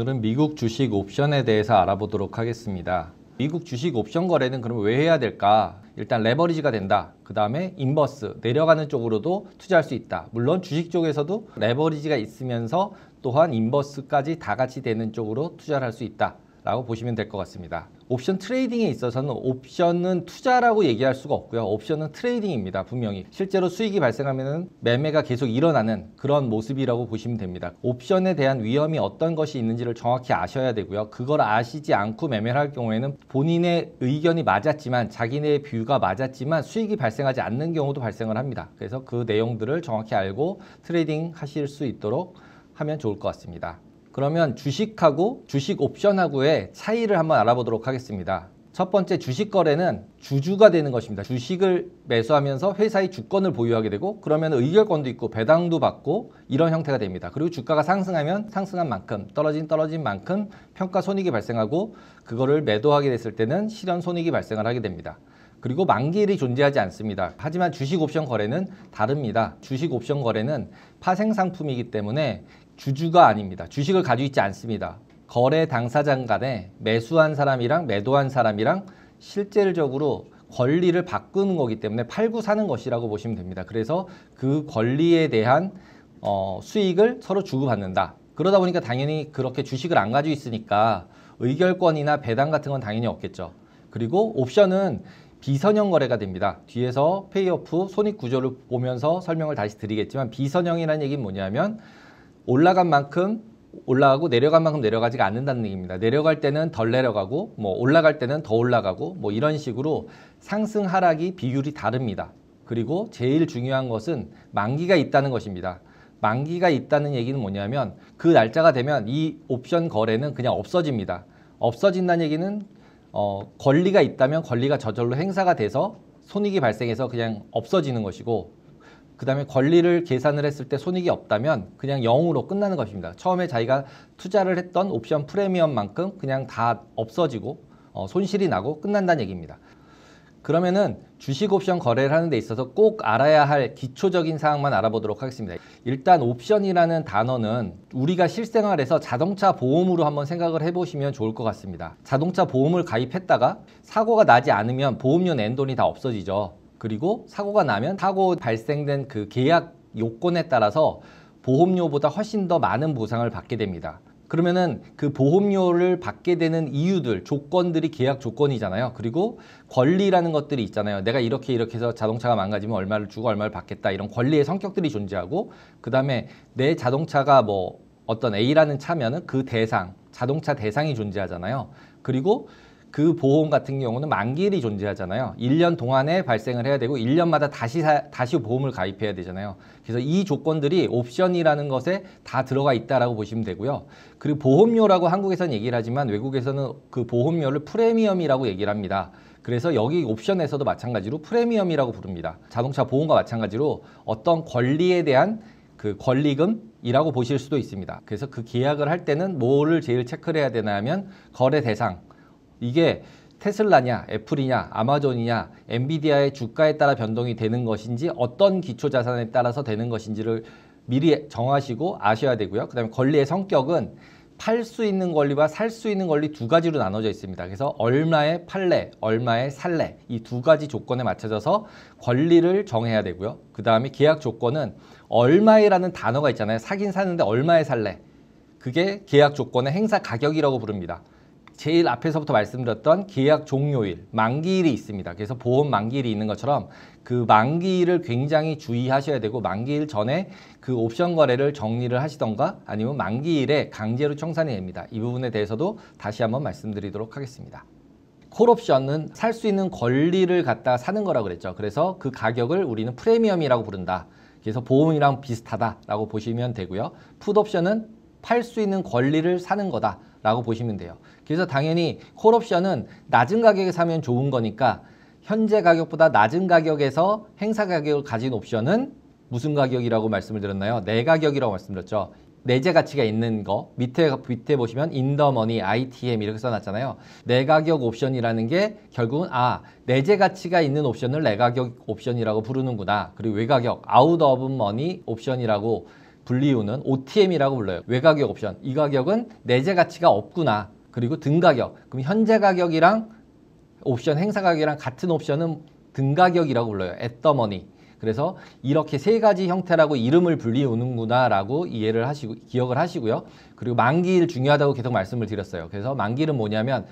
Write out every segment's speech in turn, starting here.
오늘은 미국 주식 옵션에 대해서 알아보도록 하겠습니다. 미국 주식 옵션 거래는 그럼 왜 해야 될까? 일단 레버리지가 된다. 그 다음에 인버스, 내려가는 쪽으로도 투자할 수 있다. 물론 주식 쪽에서도 레버리지가 있으면서 또한 인버스까지 다 같이 되는 쪽으로 투자를 할 수 있다 라고 보시면 될 것 같습니다. 옵션 트레이딩에 있어서는 옵션은 투자라고 얘기할 수가 없고요. 옵션은 트레이딩입니다. 분명히 실제로 수익이 발생하면 매매가 계속 일어나는 그런 모습이라고 보시면 됩니다. 옵션에 대한 위험이 어떤 것이 있는지를 정확히 아셔야 되고요. 그걸 아시지 않고 매매를 할 경우에는 본인의 의견이 맞았지만 자기네 뷰가 맞았지만 수익이 발생하지 않는 경우도 발생을 합니다. 그래서 그 내용들을 정확히 알고 트레이딩 하실 수 있도록 하면 좋을 것 같습니다. 그러면 주식하고 주식 옵션하고의 차이를 한번 알아보도록 하겠습니다. 첫 번째, 주식 거래는 주주가 되는 것입니다. 주식을 매수하면서 회사의 주권을 보유하게 되고 그러면 의결권도 있고 배당도 받고 이런 형태가 됩니다. 그리고 주가가 상승하면 상승한 만큼 떨어진 만큼 평가 손익이 발생하고 그거를 매도하게 됐을 때는 실현 손익이 발생을 하게 됩니다. 그리고 만기일이 존재하지 않습니다. 하지만 주식 옵션 거래는 다릅니다. 주식 옵션 거래는 파생 상품이기 때문에 주주가 아닙니다. 주식을 가지고 있지 않습니다. 거래 당사자 간에 매수한 사람이랑 매도한 사람이랑 실질적으로 권리를 바꾸는 거기 때문에 팔고 사는 것이라고 보시면 됩니다. 그래서 그 권리에 대한 수익을 서로 주고받는다. 그러다 보니까 당연히 그렇게 주식을 안 가지고 있으니까 의결권이나 배당 같은 건 당연히 없겠죠. 그리고 옵션은 비선형 거래가 됩니다. 뒤에서 페이오프 손익 구조를 보면서 설명을 다시 드리겠지만 비선형이라는 얘기는 뭐냐면 올라간 만큼 올라가고 내려간 만큼 내려가지가 않는다는 얘기입니다. 내려갈 때는 덜 내려가고 올라갈 때는 더 올라가고 이런 식으로 상승 하락이 비율이 다릅니다. 그리고 제일 중요한 것은 만기가 있다는 것입니다. 만기가 있다는 얘기는 뭐냐면 그 날짜가 되면 이 옵션 거래는 그냥 없어집니다. 없어진다는 얘기는 권리가 있다면 권리가 저절로 행사가 돼서 손익이 발생해서 그냥 없어지는 것이고 그 다음에 권리를 계산을 했을 때 손익이 없다면 그냥 0으로 끝나는 것입니다. 처음에 자기가 투자를 했던 옵션 프리미엄만큼 그냥 다 없어지고 손실이 나고 끝난다는 얘기입니다. 그러면은 주식 옵션 거래를 하는 데 있어서 꼭 알아야 할 기초적인 사항만 알아보도록 하겠습니다. 일단 옵션이라는 단어는 우리가 실생활에서 자동차 보험으로 한번 생각을 해보시면 좋을 것 같습니다. 자동차 보험을 가입했다가 사고가 나지 않으면 보험료 낸 돈이 다 없어지죠. 그리고 사고가 나면 사고 발생된 그 계약 요건에 따라서 보험료보다 훨씬 더 많은 보상을 받게 됩니다. 그러면은 그 보험료를 받게 되는 이유들, 조건들이 계약 조건이잖아요. 그리고 권리라는 것들이 있잖아요. 내가 이렇게 해서 자동차가 망가지면 얼마를 주고 얼마를 받겠다. 이런 권리의 성격들이 존재하고 그 다음에 내 자동차가 어떤 A라는 차면은 그 대상, 자동차 대상이 존재하잖아요. 그리고 그 보험 같은 경우는 만기일이 존재하잖아요. 1년 동안에 발생을 해야 되고 1년마다 다시 보험을 가입해야 되잖아요. 그래서 이 조건들이 옵션이라는 것에 다 들어가 있다라고 보시면 되고요. 그리고 보험료라고 한국에서는 얘기를 하지만 외국에서는 그 보험료를 프리미엄이라고 얘기를 합니다. 그래서 여기 옵션에서도 마찬가지로 프리미엄이라고 부릅니다. 자동차 보험과 마찬가지로 어떤 권리에 대한 그 권리금이라고 보실 수도 있습니다. 그래서 그 계약을 할 때는 뭐를 제일 체크를 해야 되나 하면 거래 대상, 이게 테슬라냐, 애플이냐, 아마존이냐, 엔비디아의 주가에 따라 변동이 되는 것인지 어떤 기초자산에 따라서 되는 것인지를 미리 정하시고 아셔야 되고요. 그 다음에 권리의 성격은 팔 수 있는 권리와 살 수 있는 권리 두 가지로 나눠져 있습니다. 그래서 얼마에 팔래, 얼마에 살래 이 두 가지 조건에 맞춰져서 권리를 정해야 되고요. 그 다음에 계약 조건은 얼마에라는 단어가 있잖아요. 사긴 사는데 얼마에 살래. 그게 계약 조건의 행사 가격이라고 부릅니다. 제일 앞에서부터 말씀드렸던 계약 종료일, 만기일이 있습니다. 그래서 보험 만기일이 있는 것처럼 그 만기일을 굉장히 주의하셔야 되고 만기일 전에 그 옵션 거래를 정리를 하시던가 아니면 만기일에 강제로 청산이 됩니다. 이 부분에 대해서도 다시 한번 말씀드리도록 하겠습니다. 콜옵션은 살 수 있는 권리를 갖다 사는 거라고 그랬죠. 그래서 그 가격을 우리는 프리미엄이라고 부른다. 그래서 보험이랑 비슷하다라고 보시면 되고요. 풋옵션은 팔 수 있는 권리를 사는 거다. 라고 보시면 돼요. 그래서 당연히 콜옵션은 낮은 가격에 사면 좋은 거니까 현재 가격보다 낮은 가격에서 행사 가격을 가진 옵션은 무슨 가격이라고 말씀을 드렸나요? 내 가격이라고 말씀드렸죠. 내재 가치가 있는 거 밑에 보시면 인더머니, ITM 이렇게 써놨잖아요. 내 가격 옵션이라는 게 결국은 내재 가치가 있는 옵션을 내 가격 옵션이라고 부르는구나. 그리고 외가격, 아웃 오브 머니 옵션이라고 불리우는 OTM이라고 불러요. 외가격 옵션. 이 가격은 내재 가치가 없구나. 그리고 등가격. 그럼 현재 가격이랑 옵션 행사 가격이랑 같은 옵션은 등가격이라고 불러요. at the money. 그래서 이렇게 세 가지 형태라고 이름을 불리우는구나 라고 이해를 하시고 기억을 하시고요. 그리고 만기일 중요하다고 계속 말씀을 드렸어요. 그래서 만기일은 뭐냐면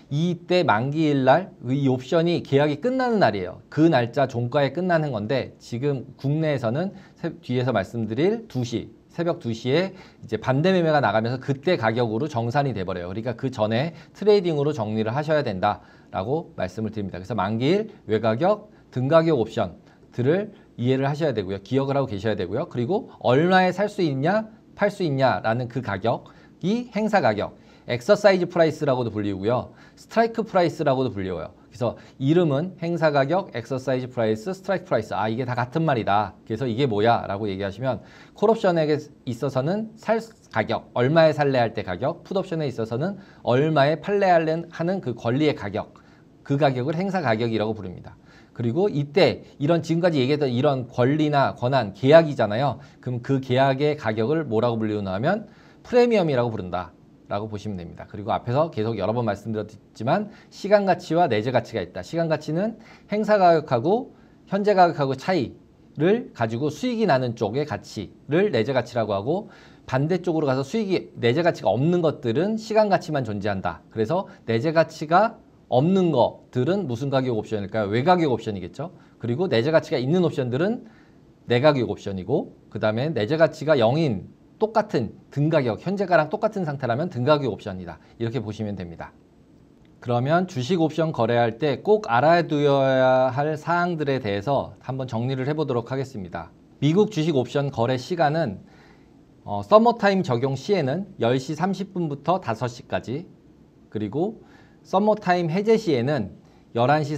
이때 만기일 날 이 옵션이 계약이 끝나는 날이에요. 그 날짜 종가에 끝나는 건데 지금 국내에서는 뒤에서 말씀드릴 2시 새벽 2시에 이제 반대 매매가 나가면서 그때 가격으로 정산이 돼버려요. 그러니까 그 전에 트레이딩으로 정리를 하셔야 된다라고 말씀을 드립니다. 그래서 만기일, 외가격, 등가격 옵션들을 이해를 하셔야 되고요. 기억을 하고 계셔야 되고요. 그리고 얼마에 살 수 있냐, 팔 수 있냐라는 그 가격이 행사 가격, 엑서사이즈 프라이스라고도 불리고요. 스트라이크 프라이스라고도 불려요. 그래서 이름은 행사 가격, 엑서사이즈 프라이스, 스트라이크 프라이스. 아, 이게 다 같은 말이다. 그래서 이게 뭐야? 라고 얘기하시면 콜옵션에 있어서는 살 가격, 얼마에 살래 할 때 가격, 풋옵션에 있어서는 얼마에 팔래 하는 그 권리의 가격, 그 가격을 행사 가격이라고 부릅니다. 그리고 이때 이런 지금까지 얘기했던 이런 권리나 권한, 계약이잖아요. 그럼 그 계약의 가격을 뭐라고 불리우냐면 프리미엄이라고 부른다 라고 보시면 됩니다. 그리고 앞에서 계속 여러 번 말씀드렸지만 시간 가치와 내재 가치가 있다. 시간 가치는 행사 가격하고 현재 가격하고 차이를 가지고 수익이 나는 쪽의 가치를 내재 가치라고 하고, 반대쪽으로 가서 수익이 내재 가치가 없는 것들은 시간 가치만 존재한다. 그래서 내재 가치가 없는 것들은 무슨 가격 옵션일까요? 외가격 옵션이겠죠. 그리고 내재 가치가 있는 옵션들은 내가격 옵션이고, 그 다음에 내재 가치가 0인 똑같은 등가격, 현재가랑 똑같은 상태라면 등가격 옵션이다. 이렇게 보시면 됩니다. 그러면 주식 옵션 거래할 때 꼭 알아두어야 할 사항들에 대해서 한번 정리를 해보도록 하겠습니다. 미국 주식 옵션 거래 시간은 서머타임 적용 시에는 10시 30분부터 5시까지, 그리고 서머타임 해제 시에는 11시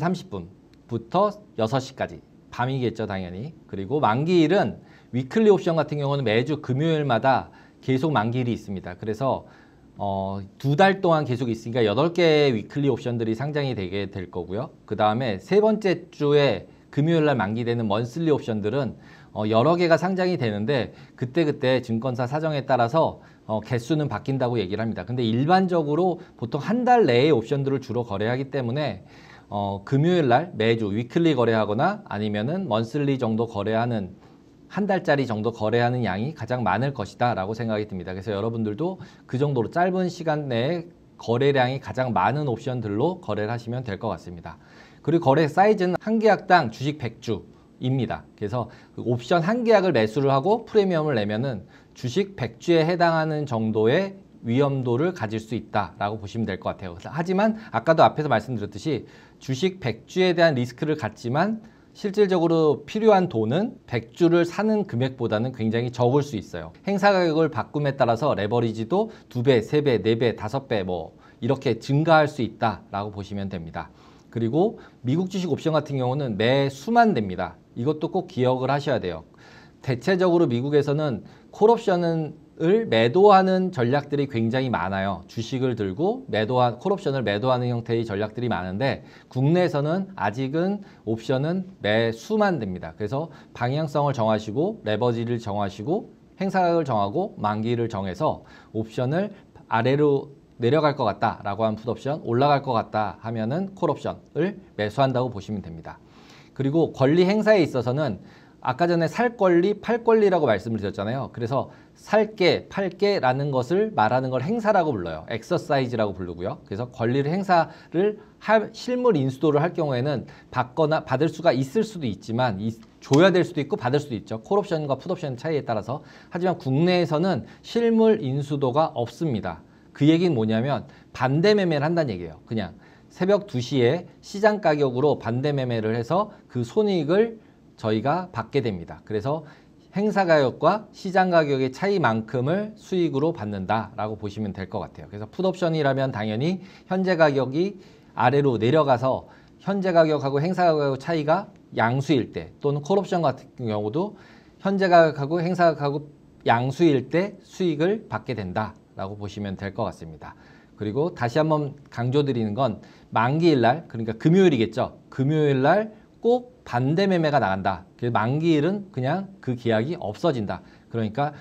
30분부터 6시까지, 밤이겠죠 당연히. 그리고 만기일은 위클리 옵션 같은 경우는 매주 금요일마다 계속 만기일이 있습니다. 그래서 2달 동안 계속 있으니까 8개의 위클리 옵션들이 상장이 되게 될 거고요. 그 다음에 세 번째 주에 금요일날 만기되는 먼슬리 옵션들은 여러 개가 상장이 되는데 그때그때 증권사 사정에 따라서 개수는 바뀐다고 얘기를 합니다. 근데 일반적으로 보통 한 달 내의 옵션들을 주로 거래하기 때문에 금요일날 매주 위클리 거래하거나 아니면은 먼슬리 정도 거래하는, 한 달짜리 정도 거래하는 양이 가장 많을 것이다 라고 생각이 듭니다. 그래서 여러분들도 그 정도로 짧은 시간 내에 거래량이 가장 많은 옵션들로 거래를 하시면 될 것 같습니다. 그리고 거래 사이즈는 한 계약당 주식 100주입니다. 그래서 옵션 한 계약을 매수를 하고 프리미엄을 내면은 주식 100주에 해당하는 정도의 위험도를 가질 수 있다라고 보시면 될 것 같아요. 하지만 아까도 앞에서 말씀드렸듯이 주식 100주에 대한 리스크를 갖지만 실질적으로 필요한 돈은 100주를 사는 금액보다는 굉장히 적을 수 있어요. 행사 가격을 바꿈에 따라서 레버리지도 2배, 3배, 4배, 5배 뭐 이렇게 증가할 수 있다라고 보시면 됩니다. 그리고 미국 주식 옵션 같은 경우는 매수만 됩니다. 이것도 꼭 기억을 하셔야 돼요. 대체적으로 미국에서는 콜옵션을 매도하는 전략들이 굉장히 많아요. 주식을 들고 콜옵션을 매도하는 형태의 전략들이 많은데 국내에서는 아직은 옵션은 매수만 됩니다. 그래서 방향성을 정하시고 레버리지를 정하시고 행사가격을 정하고 만기를 정해서 옵션을 아래로 내려갈 것 같다 라고 하면 풋옵션, 올라갈 것 같다 하면은 콜옵션을 매수한다고 보시면 됩니다. 그리고 권리 행사에 있어서는 아까 전에 살 권리, 팔 권리라고 말씀을 드렸잖아요. 그래서 살게, 팔게 라는 것을 말하는 걸 행사라고 불러요. 엑서사이즈라고 부르고요. 그래서 권리를 행사를 실물 인수도를 할 경우에는 받을 수가 있을 수도 있지만 줘야 될 수도 있고 받을 수도 있죠. 콜옵션과 풋옵션 차이에 따라서. 하지만 국내에서는 실물 인수도가 없습니다. 그 얘기는 뭐냐면 반대 매매를 한다는 얘기예요. 그냥 새벽 2시에 시장 가격으로 반대 매매를 해서 그 손익을 저희가 받게 됩니다. 그래서 행사 가격과 시장 가격의 차이만큼을 수익으로 받는다라고 보시면 될 것 같아요. 그래서 풋옵션이라면 당연히 현재 가격이 아래로 내려가서 현재 가격하고 행사 가격 차이가 양수일 때, 또는 콜옵션 같은 경우도 현재 가격하고 행사 가격하고 양수일 때 수익을 받게 된다라고 보시면 될 것 같습니다. 그리고 다시 한번 강조드리는 건 만기일 날, 그러니까 금요일이겠죠. 금요일 날 꼭 반대 매매가 나간다. 만기일은 그냥 그 계약이 없어진다. 그러니까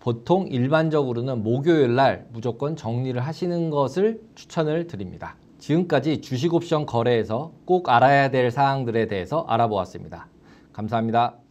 보통 일반적으로는 목요일 날 무조건 정리를 하시는 것을 추천을 드립니다. 지금까지 주식 옵션 거래에서 꼭 알아야 될 사항들에 대해서 알아보았습니다. 감사합니다.